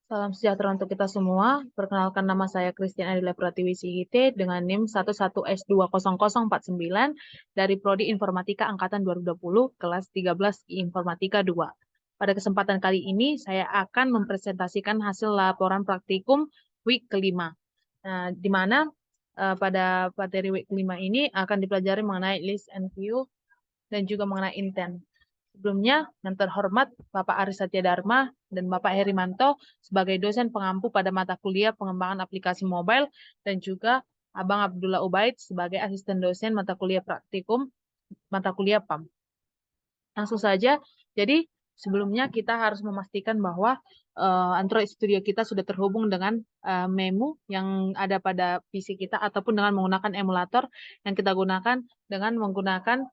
Salam sejahtera untuk kita semua. Perkenalkan, nama saya Christian Adila Pratiwi Sigite dengan NIM 11S20049 dari Prodi Informatika Angkatan 2020, kelas 13 Informatika 2. Pada kesempatan kali ini, saya akan mempresentasikan hasil laporan praktikum week kelima. Nah, di mana pada materi week kelima ini akan dipelajari mengenai list and view dan juga mengenai intent. Sebelumnya, yang terhormat Bapak Aris Satya Dharma dan Bapak Herimanto sebagai dosen pengampu pada mata kuliah pengembangan aplikasi mobile dan juga Abang Abdullah Ubaid sebagai asisten dosen mata kuliah praktikum mata kuliah PAM. Langsung saja, jadi sebelumnya kita harus memastikan bahwa Android Studio kita sudah terhubung dengan memu yang ada pada PC kita ataupun dengan menggunakan emulator yang kita gunakan dengan menggunakan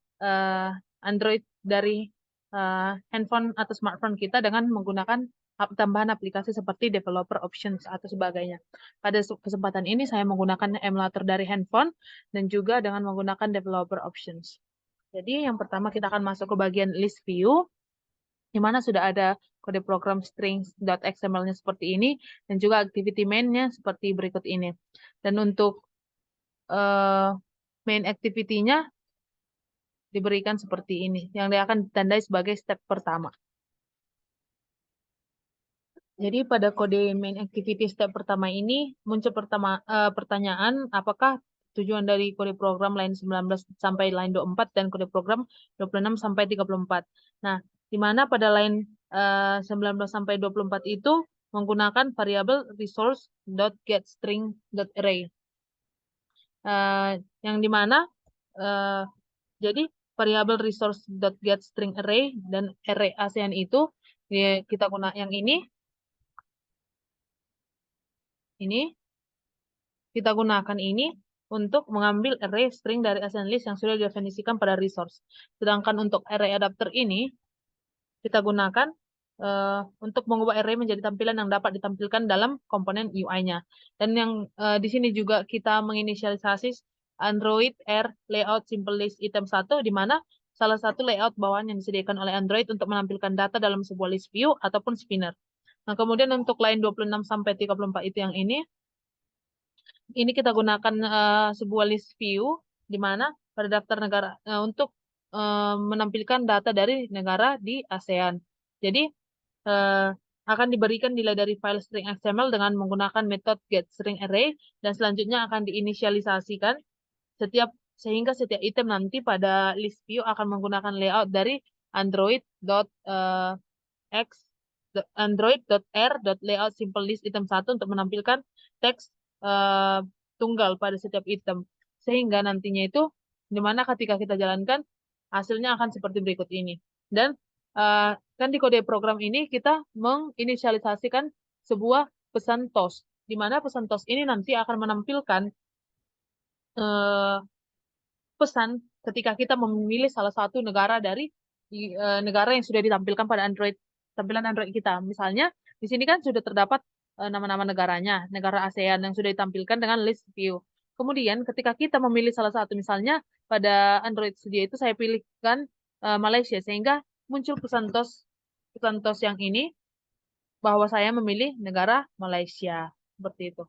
Android dari handphone atau smartphone kita dengan menggunakan tambahan aplikasi seperti developer options atau sebagainya. Pada kesempatan ini saya menggunakan emulator dari handphone dan juga dengan menggunakan developer options. Jadi yang pertama kita akan masuk ke bagian list view, di mana sudah ada kode program strings.xml-nya seperti ini, dan juga activity main-nya seperti berikut ini. Dan untuk main activity-nya diberikan seperti ini, yang dia akan ditandai sebagai step pertama. Jadi pada kode main activity step pertama ini muncul pertanyaan apakah tujuan dari kode program line 19 sampai line 24 dan kode program 26 sampai 34. Nah, di mana pada line 19 sampai 24 itu menggunakan variabel resource.getString.array. Yang di mana jadi variabel resource.getString.array dan array ASEAN itu kita gunakan yang ini kita gunakan ini untuk mengambil array string dari ASEAN list yang sudah didefinisikan pada resource. Sedangkan untuk array adapter ini kita gunakan untuk mengubah array menjadi tampilan yang dapat ditampilkan dalam komponen UI-nya. Dan yang di sini juga kita menginisialisasi Android Air Layout Simple List Item 1, di mana salah satu layout bawaan yang disediakan oleh Android untuk menampilkan data dalam sebuah list view ataupun spinner. Nah, kemudian untuk line 26 sampai 34 itu yang ini kita gunakan sebuah list view di mana pada daftar negara untuk menampilkan data dari negara di ASEAN. Jadi akan diberikan nilai dari file string XML dengan menggunakan metode getStringArray dan selanjutnya akan diinisialisasikan sehingga setiap item nanti pada list view akan menggunakan layout dari Android.r.layout simple list item 1 untuk menampilkan teks tunggal pada setiap item. Sehingga nantinya itu dimana ketika kita jalankan hasilnya akan seperti berikut ini. Dan kan di kode program ini kita menginisialisasikan sebuah pesan toast, di mana pesan toast ini nanti akan menampilkan pesan ketika kita memilih salah satu negara dari negara yang sudah ditampilkan pada tampilan Android kita. Misalnya di sini kan sudah terdapat nama-nama negaranya, negara ASEAN yang sudah ditampilkan dengan list view. Kemudian ketika kita memilih salah satu, misalnya pada Android Studio itu saya pilihkan Malaysia, sehingga muncul pesan toast yang ini bahwa saya memilih negara Malaysia. Seperti itu.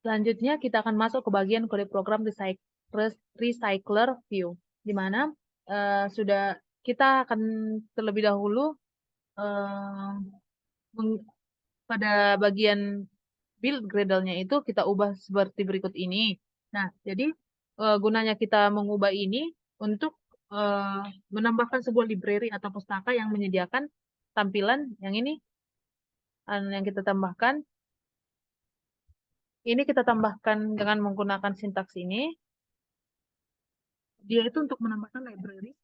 Selanjutnya kita akan masuk ke bagian kode program recycler view, di mana sudah kita akan terlebih dahulu pada bagian build Gradle-nya itu kita ubah seperti berikut ini. Nah, jadi gunanya kita mengubah ini untuk menambahkan sebuah library atau pustaka yang menyediakan tampilan yang ini, yang kita tambahkan. Ini kita tambahkan dengan menggunakan sintaks ini. Dia itu untuk menambahkan library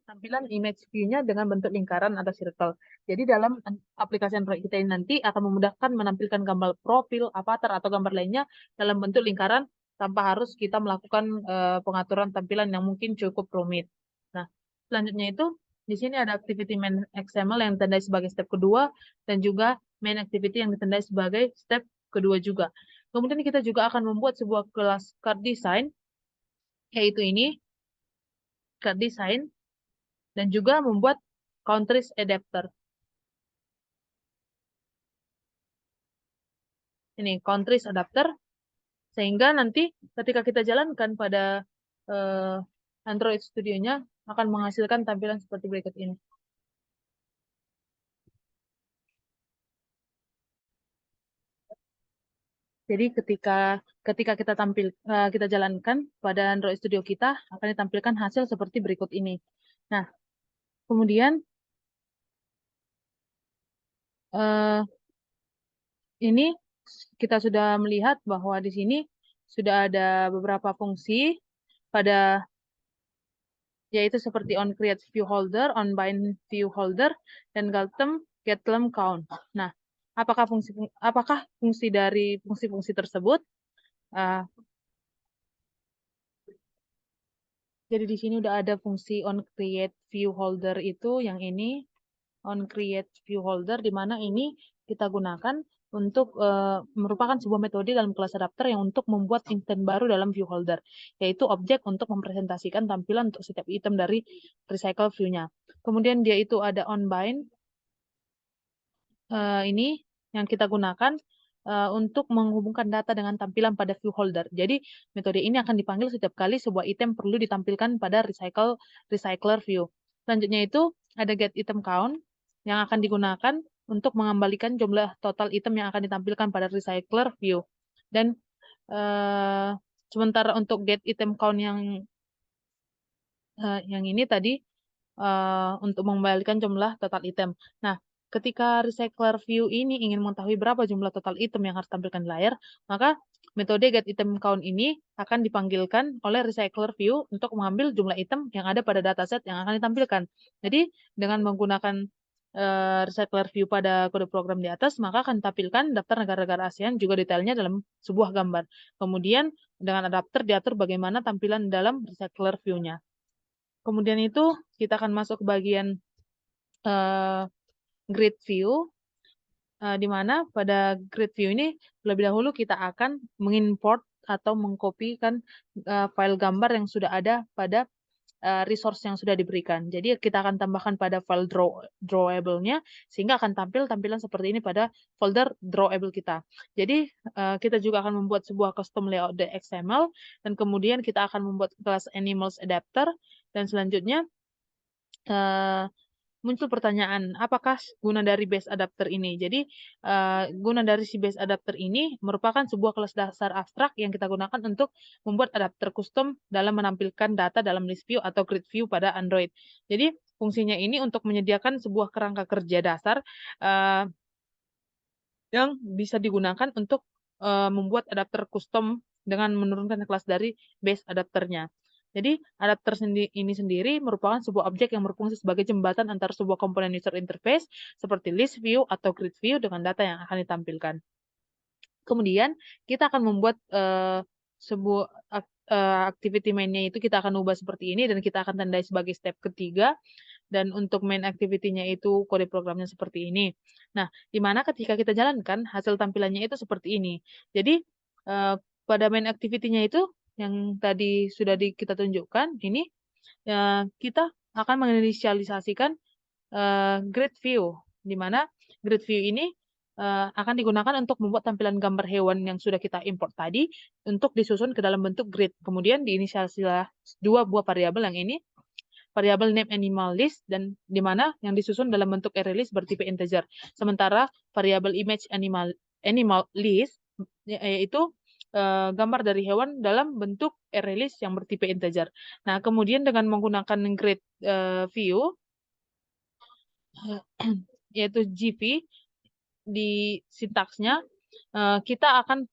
tampilan image view-nya dengan bentuk lingkaran atau circle. Jadi dalam aplikasi Android kita ini nanti akan memudahkan menampilkan gambar profil, avatar, atau gambar lainnya dalam bentuk lingkaran tanpa harus kita melakukan pengaturan tampilan yang mungkin cukup rumit. Nah, selanjutnya itu di sini ada activity main XML yang ditandai sebagai step kedua dan juga main activity yang ditandai sebagai step kedua juga. Kemudian kita juga akan membuat sebuah kelas card design, yaitu ini. card design, dan juga membuat countries adapter. Ini countries adapter, sehingga nanti ketika kita jalankan pada Android Studio-nya akan menghasilkan tampilan seperti berikut ini. Jadi ketika kita jalankan pada Android Studio kita akan ditampilkan hasil seperti berikut ini. Nah, kemudian ini kita sudah melihat bahwa di sini sudah ada beberapa fungsi pada, yaitu seperti on create view holder, on bind view holder, dan get term count. Nah, apakah fungsi dari fungsi-fungsi tersebut? Jadi di sini udah ada fungsi on create view holder itu yang ini, on create view holder, di mana ini kita gunakan untuk merupakan sebuah metode dalam kelas adapter yang untuk membuat instance baru dalam view holder, yaitu objek untuk mempresentasikan tampilan untuk setiap item dari recycle view-nya. Kemudian dia itu ada on bind, ini yang kita gunakan untuk menghubungkan data dengan tampilan pada view holder. Jadi metode ini akan dipanggil setiap kali sebuah item perlu ditampilkan pada recycler view. Selanjutnya itu ada get item count yang akan digunakan untuk mengembalikan jumlah total item yang akan ditampilkan pada recycler view. Dan sementara untuk get item count yang ini tadi untuk mengembalikan jumlah total item. Nah, ketika recycler view ini ingin mengetahui berapa jumlah total item yang harus tampilkan di layar, maka metode get item count ini akan dipanggilkan oleh recycler view untuk mengambil jumlah item yang ada pada dataset yang akan ditampilkan. Jadi, dengan menggunakan recycler view pada kode program di atas, maka akan tampilkan daftar negara-negara ASEAN juga detailnya dalam sebuah gambar. Kemudian, dengan adapter diatur bagaimana tampilan dalam recycler view-nya. Kemudian itu kita akan masuk ke bagian grid view, di mana pada grid view ini lebih dahulu kita akan mengimport atau mengkopikan file gambar yang sudah ada pada resource yang sudah diberikan. Jadi kita akan tambahkan pada file drawable-nya sehingga akan tampil tampilan seperti ini pada folder drawable kita. Jadi kita juga akan membuat sebuah custom layout XML, dan kemudian kita akan membuat kelas animals adapter, dan selanjutnya muncul pertanyaan, apakah guna dari base adapter ini? Jadi, guna dari si base adapter ini merupakan sebuah kelas dasar abstrak yang kita gunakan untuk membuat adapter custom dalam menampilkan data dalam list view atau grid view pada Android. Jadi, fungsinya ini untuk menyediakan sebuah kerangka kerja dasar yang bisa digunakan untuk membuat adapter custom dengan menurunkan kelas dari base adapternya. Jadi, adapter ini sendiri merupakan sebuah objek yang berfungsi sebagai jembatan antara sebuah komponen user interface seperti list view atau grid view dengan data yang akan ditampilkan. Kemudian, kita akan membuat sebuah activity main-nya itu kita akan ubah seperti ini, dan kita akan tandai sebagai step ketiga. Dan untuk main activity-nya itu kode programnya seperti ini. Nah, di mana ketika kita jalankan, hasil tampilannya itu seperti ini. Jadi, pada main activity-nya itu, yang tadi sudah kita tunjukkan, ini kita akan menginisialisasikan grid view, di mana grid view ini akan digunakan untuk membuat tampilan gambar hewan yang sudah kita import tadi untuk disusun ke dalam bentuk grid. Kemudian diinisialisasilah dua buah variabel yang ini, variabel name animal list, dan di mana yang disusun dalam bentuk array list bertipe integer. Sementara variabel image animal list yaitu gambar dari hewan dalam bentuk array list yang bertipe integer. Nah, kemudian dengan menggunakan grid view yaitu GV di sintaksnya, kita akan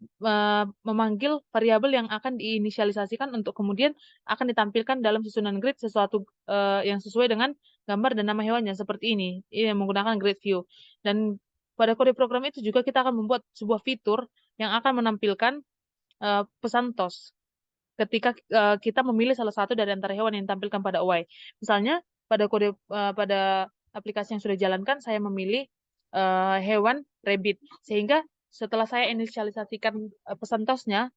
memanggil variabel yang akan diinisialisasikan untuk kemudian akan ditampilkan dalam susunan grid sesuatu yang sesuai dengan gambar dan nama hewannya seperti ini menggunakan grid view. Dan pada kode program itu juga kita akan membuat sebuah fitur yang akan menampilkan pesan toss ketika kita memilih salah satu dari antara hewan yang ditampilkan pada UI. Misalnya pada aplikasi yang sudah jalankan, saya memilih hewan rabbit, sehingga setelah saya inisialisasikan pesan tossnya,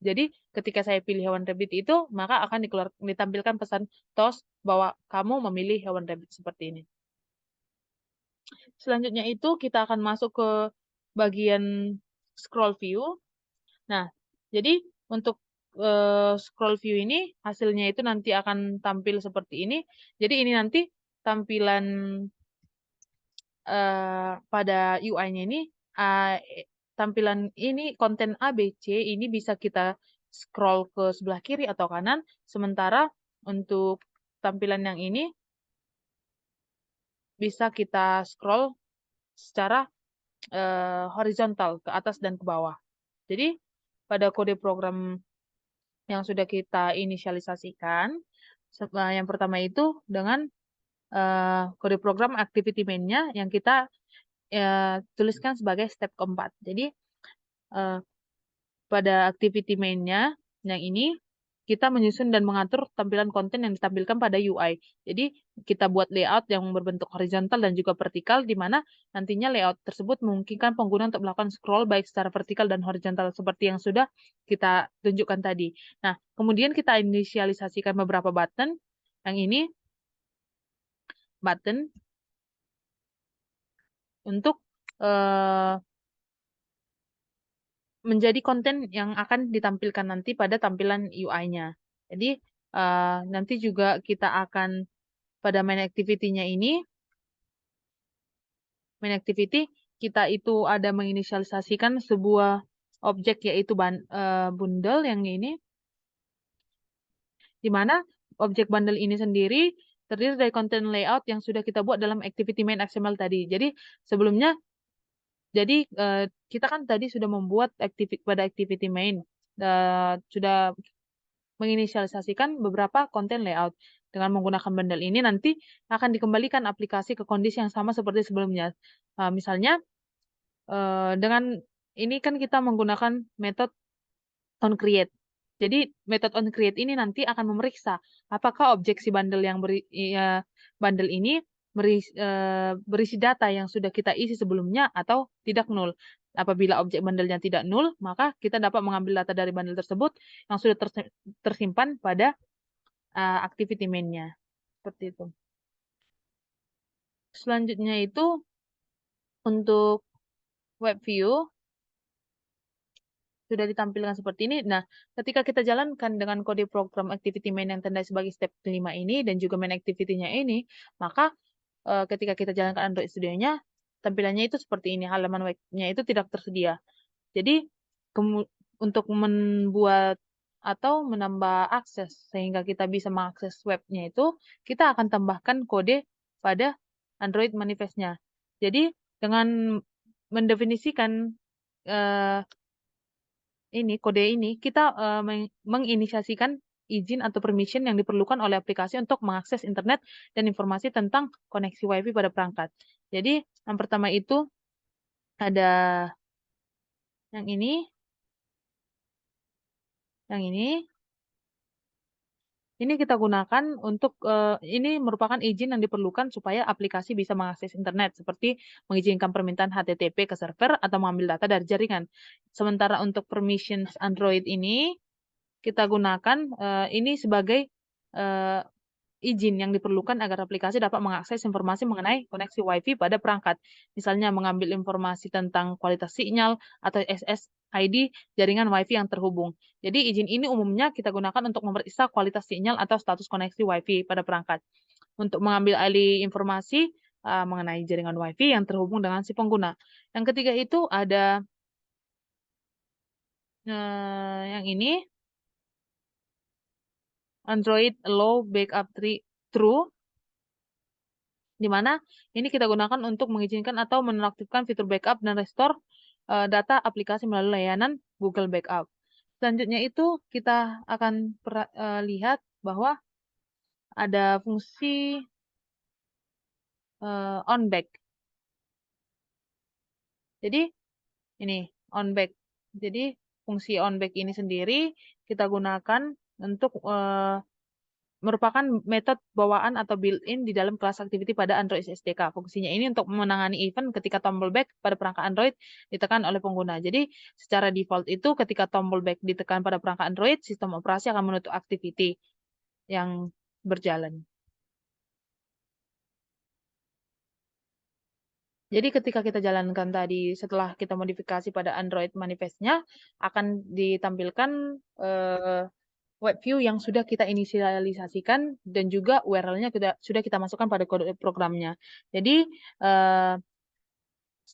Jadi ketika saya pilih hewan rabbit itu, maka akan ditampilkan pesan TOS bahwa kamu memilih hewan rabbit seperti ini. Selanjutnya itu kita akan masuk ke bagian scroll view. Nah, jadi untuk scroll view ini hasilnya itu nanti akan tampil seperti ini. Jadi ini nanti tampilan pada UI-nya ini tampilan ini konten A, B, C ini bisa kita scroll ke sebelah kiri atau kanan, sementara untuk tampilan yang ini bisa kita scroll secara horizontal ke atas dan ke bawah. Jadi pada kode program yang sudah kita inisialisasikan, yang pertama itu dengan kode program activity main-nya yang kita tuliskan sebagai step keempat. Jadi pada activity main-nya yang ini kita menyusun dan mengatur tampilan konten yang ditampilkan pada UI. Jadi kita buat layout yang berbentuk horizontal dan juga vertikal, di mana nantinya layout tersebut memungkinkan pengguna untuk melakukan scroll baik secara vertikal dan horizontal seperti yang sudah kita tunjukkan tadi. Nah, kemudian kita inisialisasikan beberapa button. Yang ini button untuk menjadi konten yang akan ditampilkan nanti pada tampilan UI-nya. Jadi nanti juga kita akan pada main activity-nya ini, main activity kita itu ada menginisialisasikan sebuah objek yaitu bundle yang ini, di mana objek bundle ini sendiri terdiri dari konten layout yang sudah kita buat dalam activity main XML tadi. Jadi sebelumnya, kita kan tadi sudah membuat pada activity main, sudah menginisialisasikan beberapa konten layout. Dengan menggunakan bundle ini nanti akan dikembalikan aplikasi ke kondisi yang sama seperti sebelumnya. Misalnya dengan ini kan kita menggunakan metode onCreate. Jadi metode onCreate ini nanti akan memeriksa apakah objek si bundle bundle ini berisi data yang sudah kita isi sebelumnya atau tidak nul. Apabila objek bundle-nya tidak nul, maka kita dapat mengambil data dari bundle tersebut yang sudah tersimpan pada activity main-nya. Seperti itu. Selanjutnya itu untuk web view sudah ditampilkan seperti ini. Nah, ketika kita jalankan dengan kode program activity main yang tanda sebagai step kelima ini dan juga main activity-nya ini, maka ketika kita jalankan Android Studio-nya, tampilannya itu seperti ini. Halaman web-nya itu tidak tersedia. Jadi, untuk membuat atau menambah akses sehingga kita bisa mengakses webnya itu, kita akan tambahkan kode pada Android manifest-nya. Jadi, dengan mendefinisikan kode ini, kita menginisiasikan izin atau permission yang diperlukan oleh aplikasi untuk mengakses internet dan informasi tentang koneksi WiFi pada perangkat. Jadi, yang pertama itu ada yang ini, yang ini. Ini kita gunakan untuk, ini merupakan izin yang diperlukan supaya aplikasi bisa mengakses internet, seperti mengizinkan permintaan HTTP ke server atau mengambil data dari jaringan. Sementara untuk permissions Android ini, kita gunakan ini sebagai izin yang diperlukan agar aplikasi dapat mengakses informasi mengenai koneksi WiFi pada perangkat. Misalnya mengambil informasi tentang kualitas sinyal atau SSID jaringan WiFi yang terhubung. Jadi izin ini umumnya kita gunakan untuk memeriksa kualitas sinyal atau status koneksi WiFi pada perangkat. Untuk mengambil alih informasi mengenai jaringan WiFi yang terhubung dengan si pengguna. Yang ketiga itu ada yang ini, Android Allow Backup True, di mana ini kita gunakan untuk mengizinkan atau menonaktifkan fitur backup dan restore data aplikasi melalui layanan Google Backup. Selanjutnya itu kita akan lihat bahwa ada fungsi on back. Jadi ini on back. Jadi fungsi on back ini sendiri kita gunakan untuk merupakan metode bawaan atau built-in di dalam kelas activity pada Android SDK. Fungsinya ini untuk menangani event ketika tombol back pada perangkat Android ditekan oleh pengguna. Jadi secara default itu ketika tombol back ditekan pada perangkat Android, sistem operasi akan menutup activity yang berjalan. Jadi ketika kita jalankan tadi, setelah kita modifikasi pada Android manifestnya, akan ditampilkan web view yang sudah kita inisialisasikan dan juga URL-nya sudah kita masukkan pada kode programnya. Jadi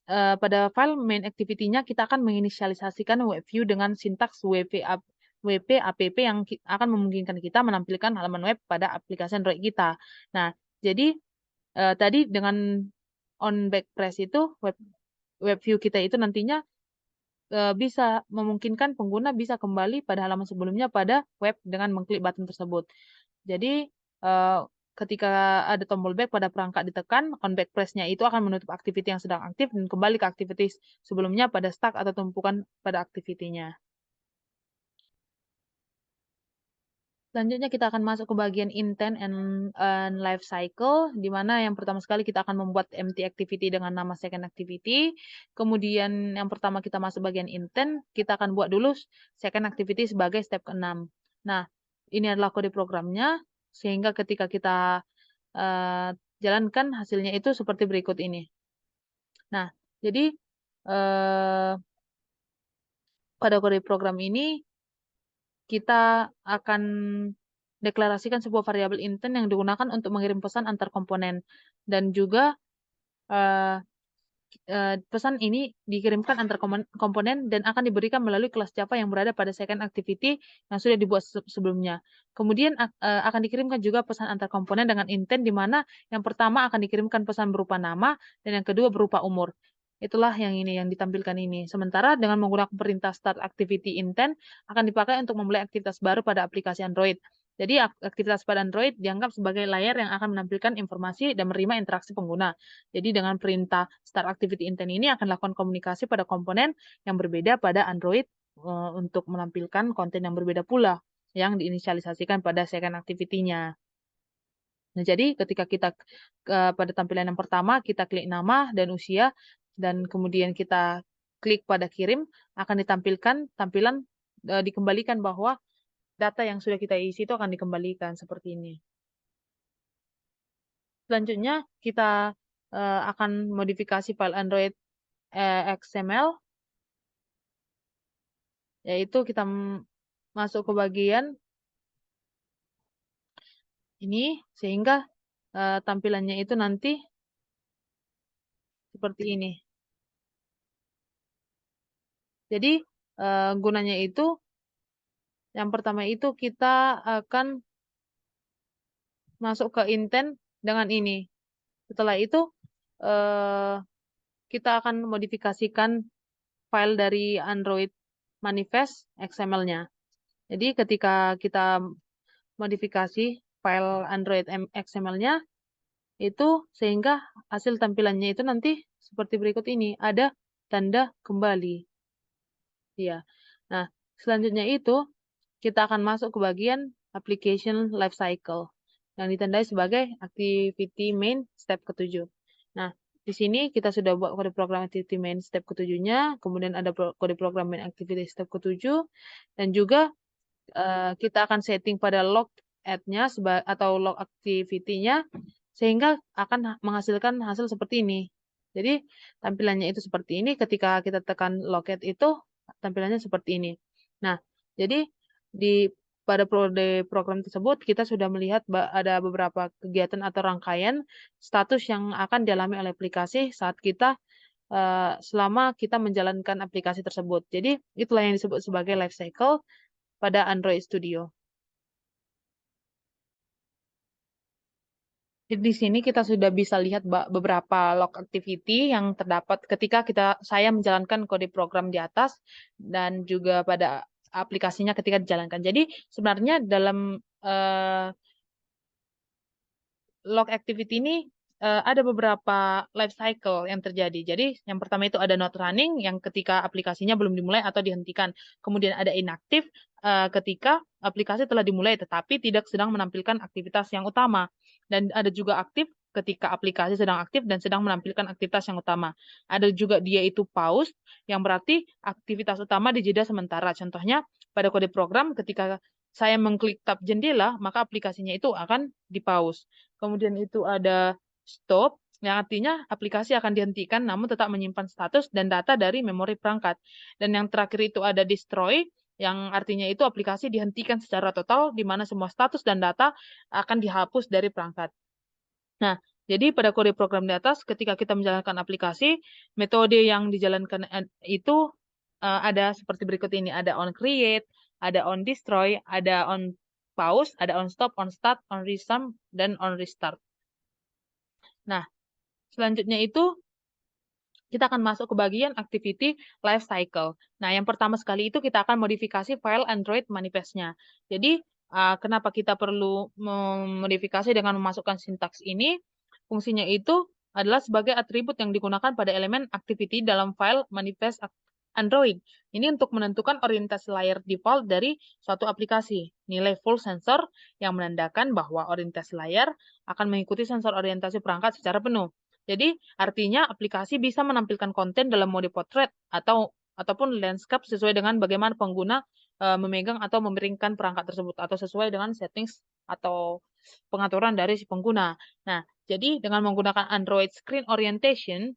pada file main activity-nya kita akan menginisialisasikan web view dengan sintaks WP app yang akan memungkinkan kita menampilkan halaman web pada aplikasi Android kita. Nah, jadi tadi dengan on back press itu web view kita itu nantinya bisa memungkinkan pengguna bisa kembali pada halaman sebelumnya pada web dengan mengklik button tersebut. Jadi ketika ada tombol back pada perangkat ditekan, on back press-nya itu akan menutup aktiviti yang sedang aktif dan kembali ke aktiviti sebelumnya pada stack atau tumpukan pada aktivitinya. Selanjutnya kita akan masuk ke bagian intent and life cycle, di mana yang pertama sekali kita akan membuat empty activity dengan nama second activity. Kemudian yang pertama kita masuk bagian intent, kita akan buat dulu second activity sebagai step ke-6. Nah, ini adalah kode programnya, sehingga ketika kita jalankan hasilnya itu seperti berikut ini. Nah, jadi pada kode program ini kita akan deklarasikan sebuah variabel intent yang digunakan untuk mengirim pesan antar komponen dan juga pesan ini dikirimkan antar komponen dan akan diberikan melalui kelas Java yang berada pada second activity yang sudah dibuat sebelumnya. Kemudian akan dikirimkan juga pesan antar komponen dengan intent di mana yang pertama akan dikirimkan pesan berupa nama dan yang kedua berupa umur. Itulah yang ini yang ditampilkan ini. Sementara dengan menggunakan perintah start activity intent akan dipakai untuk memulai aktivitas baru pada aplikasi Android. Jadi aktivitas pada Android dianggap sebagai layar yang akan menampilkan informasi dan menerima interaksi pengguna. Jadi dengan perintah start activity intent ini akan lakukan komunikasi pada komponen yang berbeda pada Android untuk menampilkan konten yang berbeda pula yang diinisialisasikan pada second activity-nya. Nah, jadi ketika kita pada tampilan yang pertama kita klik nama dan usia dan kemudian kita klik pada kirim, akan ditampilkan tampilan dikembalikan bahwa data yang sudah kita isi itu akan dikembalikan seperti ini. Selanjutnya kita akan modifikasi file Android XML, yaitu kita masuk ke bagian ini sehingga tampilannya itu nanti seperti ini. Jadi gunanya itu yang pertama itu kita akan masuk ke intent dengan ini. Setelah itu kita akan modifikasikan file dari Android manifest XML-nya. Jadi ketika kita modifikasi file Android XML-nya itu sehingga hasil tampilannya itu nanti seperti berikut ini, ada tanda kembali. Ya. Nah, selanjutnya itu kita akan masuk ke bagian application lifecycle yang ditandai sebagai activity main step ke-7. Nah, di sini kita sudah buat kode program activity main step ke-7-nya, kemudian ada kode program main activity step ke-7 dan juga kita akan setting pada log add-nya atau log activity-nya sehingga akan menghasilkan hasil seperti ini. Jadi tampilannya itu seperti ini, ketika kita tekan locate itu tampilannya seperti ini. Nah, jadi pada program tersebut kita sudah melihat ada beberapa kegiatan atau rangkaian status yang akan dialami oleh aplikasi saat kita selama kita menjalankan aplikasi tersebut. Jadi itulah yang disebut sebagai life cycle pada Android Studio. Di sini kita sudah bisa lihat beberapa log activity yang terdapat ketika saya menjalankan kode program di atas dan juga pada aplikasinya ketika dijalankan. Jadi sebenarnya dalam log activity ini ada beberapa life cycle yang terjadi. Jadi yang pertama itu ada not running yang ketika aplikasinya belum dimulai atau dihentikan. Kemudian ada inactive ketika aplikasi telah dimulai tetapi tidak sedang menampilkan aktivitas yang utama. Dan ada juga aktif ketika aplikasi sedang aktif dan sedang menampilkan aktivitas yang utama. Ada juga dia itu pause yang berarti aktivitas utama dijeda sementara. Contohnya pada kode program ketika saya mengklik tab jendela, maka aplikasinya itu akan di-pause. Kemudian itu ada stop, yang artinya aplikasi akan dihentikan namun tetap menyimpan status dan data dari memori perangkat. Dan yang terakhir itu ada destroy, yang artinya itu aplikasi dihentikan secara total, di mana semua status dan data akan dihapus dari perangkat. Nah, jadi pada kode program di atas, ketika kita menjalankan aplikasi, metode yang dijalankan itu ada seperti berikut ini. Ada on create, ada on destroy, ada on pause, ada on stop, on start, on resume, dan on restart. Nah, selanjutnya itu kita akan masuk ke bagian activity life cycle. Nah, yang pertama sekali itu kita akan modifikasi file Android manifest-nya. Jadi, kenapa kita perlu memodifikasi dengan memasukkan sintaks ini? Fungsinya itu adalah sebagai atribut yang digunakan pada elemen activity dalam file manifest Android. Ini untuk menentukan orientasi layar default dari suatu aplikasi. Nilai full sensor yang menandakan bahwa orientasi layar akan mengikuti sensor orientasi perangkat secara penuh. Jadi artinya aplikasi bisa menampilkan konten dalam mode portrait ataupun landscape sesuai dengan bagaimana pengguna memegang atau memiringkan perangkat tersebut atau sesuai dengan settings atau pengaturan dari si pengguna. Nah, jadi dengan menggunakan Android Screen Orientation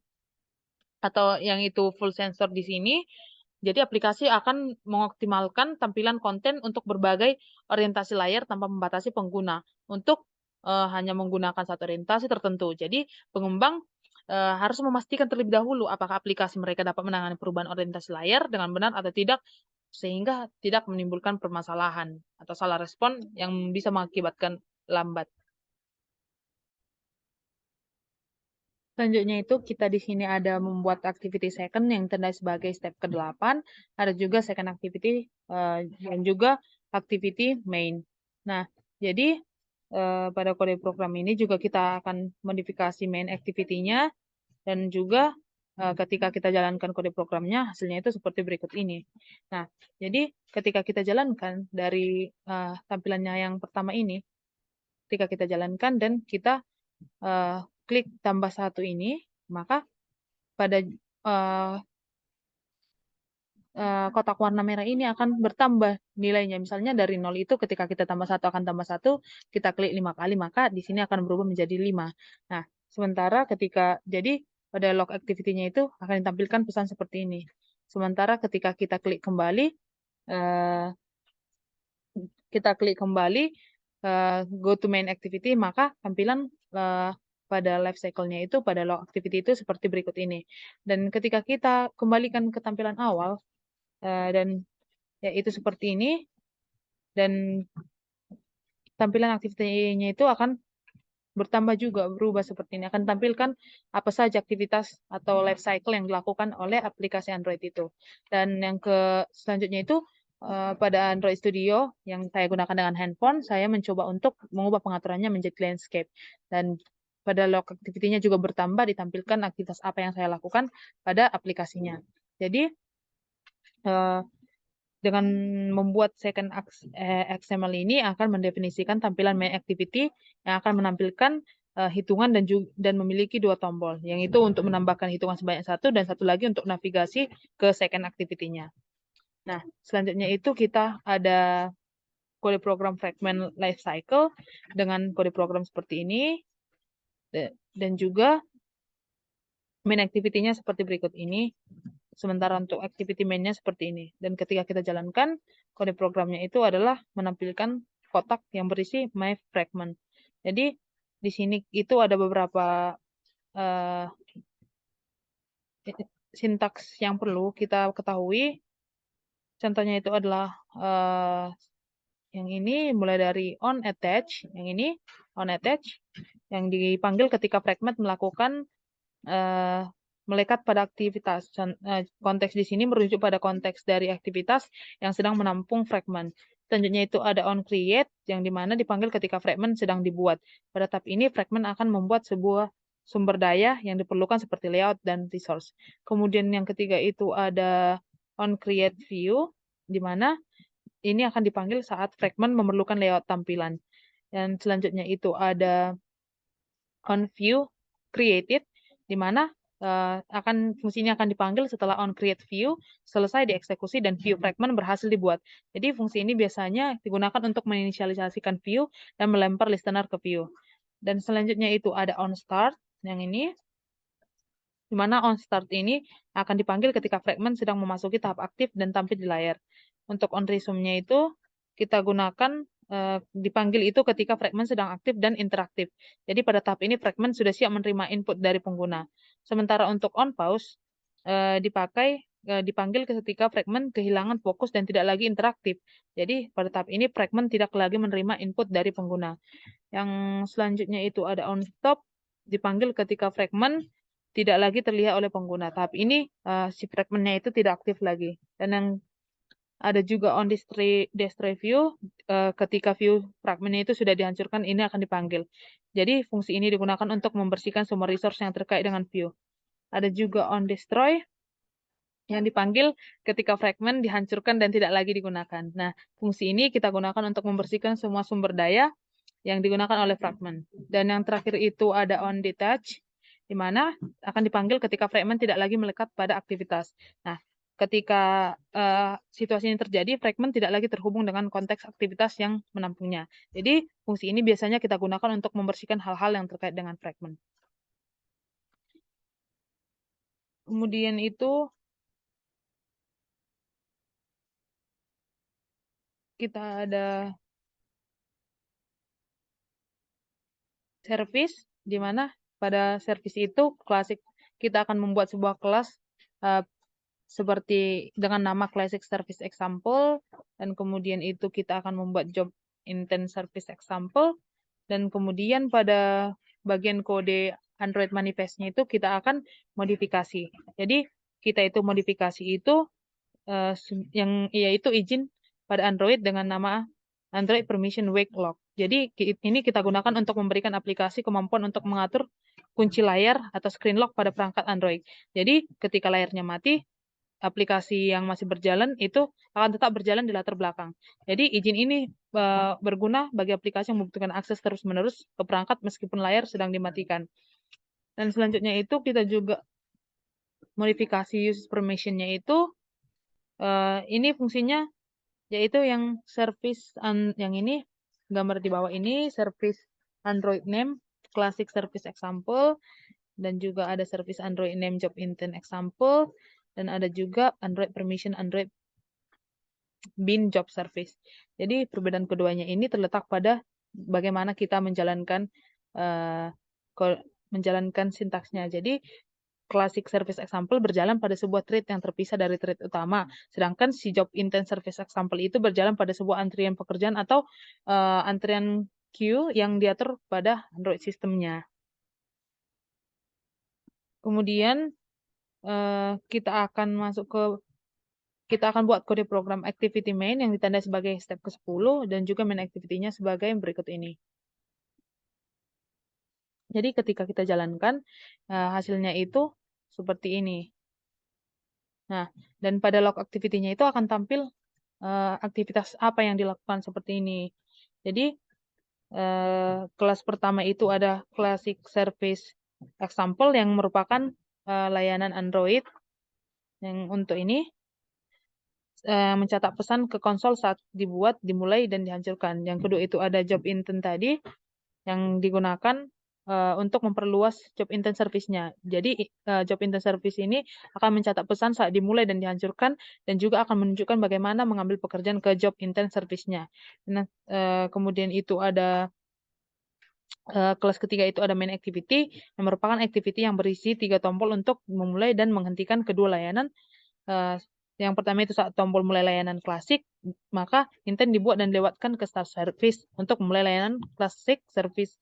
atau yang itu full sensor di sini, jadi aplikasi akan mengoptimalkan tampilan konten untuk berbagai orientasi layar tanpa membatasi pengguna untuk hanya menggunakan satu orientasi tertentu. Jadi pengembang harus memastikan terlebih dahulu apakah aplikasi mereka dapat menangani perubahan orientasi layar dengan benar atau tidak, sehingga tidak menimbulkan permasalahan atau salah respon yang bisa mengakibatkan lambat. Selanjutnya itu kita di sini ada membuat activity second yang tanda sebagai step ke-8. Ada juga second activity dan juga activity main. Nah, jadi pada kode program ini juga kita akan modifikasi main activity-nya dan juga ketika kita jalankan kode programnya hasilnya itu seperti berikut ini. Nah, jadi ketika kita jalankan dari tampilannya yang pertama ini, ketika kita jalankan dan kita klik tambah 1 ini, maka pada kotak warna merah ini akan bertambah nilainya. Misalnya dari 0 itu ketika kita tambah 1 akan tambah 1, kita klik 5 kali, maka di sini akan berubah menjadi 5. Nah, sementara jadi pada log activity-nya itu akan ditampilkan pesan seperti ini. Sementara ketika kita klik kembali, go to main activity, maka tampilan pada life cycle-nya itu, pada log activity itu seperti berikut ini. Dan ketika kita kembalikan ke tampilan awal, dan ya itu seperti ini, dan tampilan aktivitinya itu akan bertambah juga, berubah seperti ini. Akan tampilkan apa saja aktivitas atau life cycle yang dilakukan oleh aplikasi Android itu. Dan yang selanjutnya itu, pada Android Studio yang saya gunakan dengan handphone, saya mencoba untuk mengubah pengaturannya menjadi landscape. Dan pada log activity-nya juga bertambah, ditampilkan aktivitas apa yang saya lakukan pada aplikasinya. Jadi, dengan membuat second XML ini akan mendefinisikan tampilan main activity yang akan menampilkan hitungan dan memiliki 2 tombol. Yang itu untuk menambahkan hitungan sebanyak 1 dan satu lagi untuk navigasi ke second activity-nya. Nah, selanjutnya itu kita ada kode program fragment life cycle dengan kode program seperti ini. Dan juga main activity-nya seperti berikut ini. Sementara untuk activity main-nya seperti ini. Dan ketika kita jalankan, kode programnya itu adalah menampilkan kotak yang berisi my fragment. Jadi, di sini itu ada beberapa sintaks yang perlu kita ketahui. Contohnya itu adalah yang ini mulai dari on attach, yang ini on attach, yang dipanggil ketika fragment melakukan melekat pada aktivitas. Konteks di sini merujuk pada konteks dari aktivitas yang sedang menampung fragment. Selanjutnya itu ada on create, yang dimana dipanggil ketika fragment sedang dibuat. Pada tahap ini, fragment akan membuat sebuah sumber daya yang diperlukan seperti layout dan resource. Kemudian yang ketiga itu ada on create view, di mana ini akan dipanggil saat fragment memerlukan layout tampilan. Dan selanjutnya itu ada on view created, di mana fungsinya akan dipanggil setelah on create view selesai dieksekusi dan view fragment berhasil dibuat. Jadi fungsi ini biasanya digunakan untuk menginisialisasikan view dan melempar listener ke view. Dan selanjutnya itu ada on start, yang ini, di mana on start ini akan dipanggil ketika fragment sedang memasuki tahap aktif dan tampil di layar. Untuk on resume-nya itu kita gunakan dipanggil itu ketika fragment sedang aktif dan interaktif. Jadi pada tahap ini fragment sudah siap menerima input dari pengguna. Sementara untuk on pause dipanggil ketika fragment kehilangan fokus dan tidak lagi interaktif. Jadi pada tahap ini fragment tidak lagi menerima input dari pengguna. Yang selanjutnya itu ada on stop, dipanggil ketika fragment tidak lagi terlihat oleh pengguna. Tahap ini si fragmentnya itu tidak aktif lagi. Dan yang ada juga on destroy view, ketika view fragmentnya itu sudah dihancurkan, ini akan dipanggil. Jadi fungsi ini digunakan untuk membersihkan semua resource yang terkait dengan view. Ada juga on destroy, yang dipanggil ketika fragment dihancurkan dan tidak lagi digunakan. Nah, fungsi ini kita gunakan untuk membersihkan semua sumber daya yang digunakan oleh fragment. Dan yang terakhir itu ada on detach, di mana akan dipanggil ketika fragment tidak lagi melekat pada aktivitas. Nah, ketika situasi ini terjadi, fragment tidak lagi terhubung dengan konteks aktivitas yang menampungnya. Jadi, fungsi ini biasanya kita gunakan untuk membersihkan hal-hal yang terkait dengan fragment. Kemudian itu kita ada service, di mana pada service itu kita akan membuat sebuah kelas seperti dengan nama classic service example, dan kemudian itu kita akan membuat job intent service example, dan kemudian pada bagian kode Android manifestnya itu kita akan modifikasi. Jadi kita itu modifikasi itu yang yaitu izin pada Android dengan nama Android Permission Wake Lock. Jadi ini kita gunakan untuk memberikan aplikasi kemampuan untuk mengatur kunci layar atau screen lock pada perangkat Android. Jadi ketika layarnya mati, aplikasi yang masih berjalan itu akan tetap berjalan di latar belakang. Jadi izin ini berguna bagi aplikasi yang membutuhkan akses terus-menerus ke perangkat meskipun layar sedang dimatikan. Dan selanjutnya itu kita juga modifikasi use permission-nya itu ini fungsinya yaitu yang service yang ini gambar di bawah ini service Android name classic service example, dan juga ada service Android name job intent example, dan ada juga Android permission Android bin job service. Jadi perbedaan keduanya ini terletak pada bagaimana kita menjalankan sintaksnya. Jadi classic service example berjalan pada sebuah thread yang terpisah dari thread utama, sedangkan si job intent service example itu berjalan pada sebuah antrian pekerjaan atau antrian queue yang diatur pada Android sistemnya. Kemudian kita akan buat kode program activity main yang ditandai sebagai step ke-10 dan juga main activity-nya sebagai yang berikut ini. Jadi ketika kita jalankan hasilnya itu seperti ini. Nah, dan pada log activity-nya itu akan tampil aktivitas apa yang dilakukan seperti ini. Jadi kelas pertama itu ada classic service example yang merupakan layanan Android yang untuk ini mencatat pesan ke konsol saat dibuat, dimulai, dan dihancurkan. Yang kedua itu ada job intent tadi yang digunakan untuk memperluas job intent service-nya. Jadi job intent service ini akan mencatat pesan saat dimulai dan dihancurkan, dan juga akan menunjukkan bagaimana mengambil pekerjaan ke job intent service-nya. Nah, kemudian itu ada kelas ketiga itu ada main activity yang merupakan activity yang berisi 3 tombol untuk memulai dan menghentikan kedua layanan. Yang pertama itu saat tombol mulai layanan klasik, maka intent dibuat dan dilewatkan ke start service untuk memulai layanan klasik service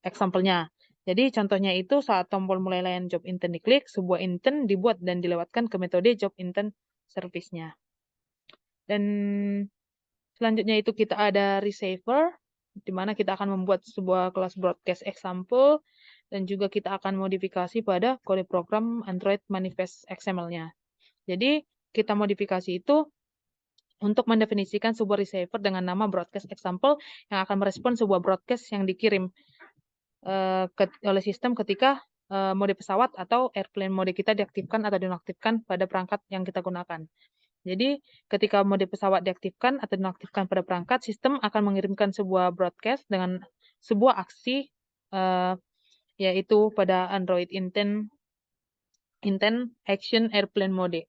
example-nya. Jadi contohnya itu saat tombol mulai layanan job intent diklik, sebuah intent dibuat dan dilewatkan ke metode job intent service-nya. Dan selanjutnya itu kita ada receiver, di mana kita akan membuat sebuah kelas broadcast example, dan juga kita akan modifikasi pada kode program Android manifest XML-nya. Jadi, kita modifikasi itu untuk mendefinisikan sebuah receiver dengan nama broadcast example yang akan merespon sebuah broadcast yang dikirim oleh sistem ketika mode pesawat atau airplane mode kita diaktifkan atau dinonaktifkan pada perangkat yang kita gunakan. Jadi, ketika mode pesawat diaktifkan atau dinonaktifkan pada perangkat, sistem akan mengirimkan sebuah broadcast dengan sebuah aksi, yaitu pada Android Intent Action Airplane Mode.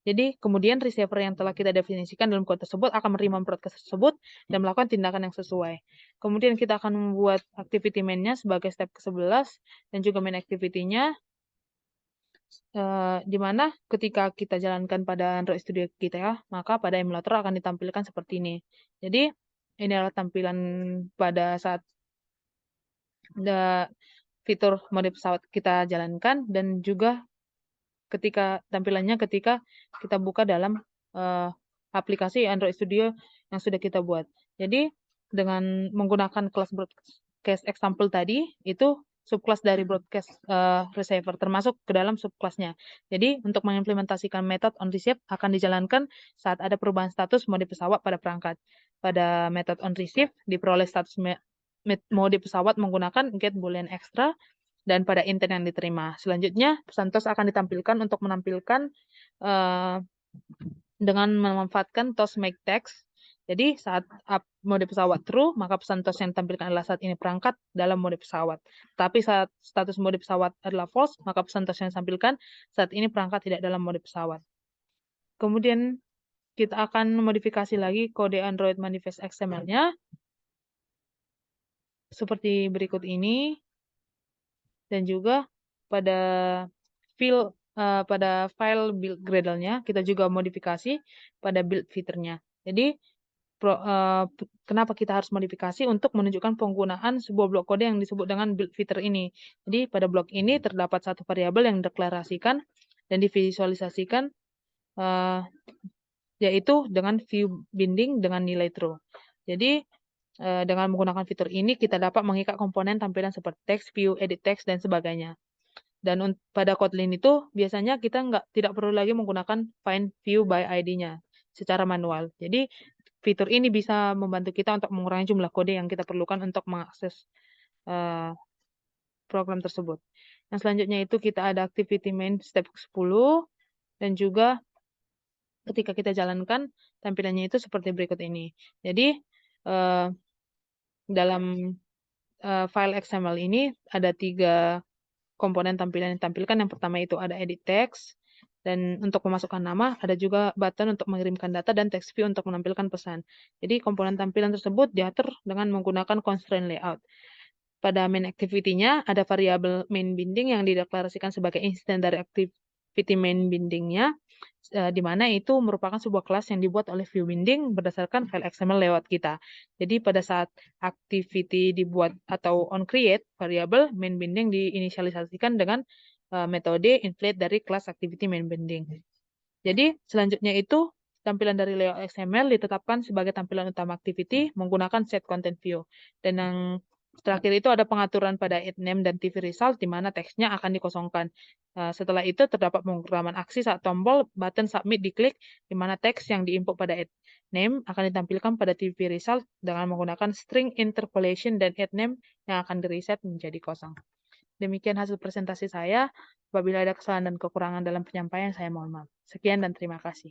Jadi, kemudian receiver yang telah kita definisikan dalam kode tersebut akan menerima broadcast tersebut dan melakukan tindakan yang sesuai. Kemudian kita akan membuat activity main-nya sebagai step ke-11 dan juga main activity-nya, di mana ketika kita jalankan pada Android Studio kita, maka pada emulator akan ditampilkan seperti ini. Jadi, ini adalah tampilan pada saat fitur mode pesawat kita jalankan, dan juga tampilannya ketika kita buka dalam aplikasi Android Studio yang sudah kita buat. Jadi, dengan menggunakan kelas broadcast example tadi, itu subclass dari broadcast receiver, termasuk ke dalam subclassnya. Jadi, untuk mengimplementasikan method onReceive akan dijalankan saat ada perubahan status mode pesawat pada perangkat. Pada method onReceive, diperoleh status mode pesawat menggunakan get boolean extra, dan pada intent yang diterima. Selanjutnya, pesan TOS akan ditampilkan untuk menampilkan dengan memanfaatkan TOS make text. Jadi, saat mode pesawat true, maka pesan TOS yang ditampilkan adalah saat ini perangkat dalam mode pesawat. Tapi saat status mode pesawat adalah false, maka pesan TOS yang ditampilkan saat ini perangkat tidak dalam mode pesawat. Kemudian, kita akan memodifikasi lagi kode Android manifest XML-nya seperti berikut ini. Dan juga pada file build Gradle-nya kita juga modifikasi pada build fiturnya. Jadi, kenapa kita harus modifikasi? Untuk menunjukkan penggunaan sebuah blok kode yang disebut dengan build fitur ini. Jadi, pada blok ini terdapat satu variabel yang dideklarasikan dan divisualisasikan, yaitu dengan view binding dengan nilai true. Jadi, dengan menggunakan fitur ini, kita dapat mengikat komponen tampilan seperti text, view, edit text, dan sebagainya. Dan pada Kotlin itu, biasanya kita tidak perlu lagi menggunakan find view by ID-nya secara manual. Jadi, fitur ini bisa membantu kita untuk mengurangi jumlah kode yang kita perlukan untuk mengakses program tersebut. Yang selanjutnya itu kita ada activity main step 10, dan juga ketika kita jalankan, tampilannya itu seperti berikut ini. Jadi, dalam file XML ini ada 3 komponen tampilan yang ditampilkan. Yang pertama itu ada edit text, dan untuk memasukkan nama, ada juga button untuk mengirimkan data, dan text view untuk menampilkan pesan. Jadi, komponen tampilan tersebut diatur dengan menggunakan constraint layout. Pada main activity-nya, ada variabel main binding yang dideklarasikan sebagai instance dari activity main binding-nya, di mana itu merupakan sebuah kelas yang dibuat oleh view binding berdasarkan file XML lewat kita. Jadi, pada saat activity dibuat atau on create, variabel main binding diinisialisasikan dengan metode inflate dari kelas activity main binding. Jadi, selanjutnya itu tampilan dari layout XML ditetapkan sebagai tampilan utama activity menggunakan set content view. Dan yang terakhir itu ada pengaturan pada add name dan TV result, di mana teksnya akan dikosongkan. Setelah itu terdapat pemrograman aksi saat tombol button submit diklik, di mana teks yang diinput pada add name akan ditampilkan pada TV result dengan menggunakan string interpolation dan add name yang akan direset menjadi kosong. Demikian hasil presentasi saya. Apabila ada kesalahan dan kekurangan dalam penyampaian, saya mohon maaf. Sekian dan terima kasih.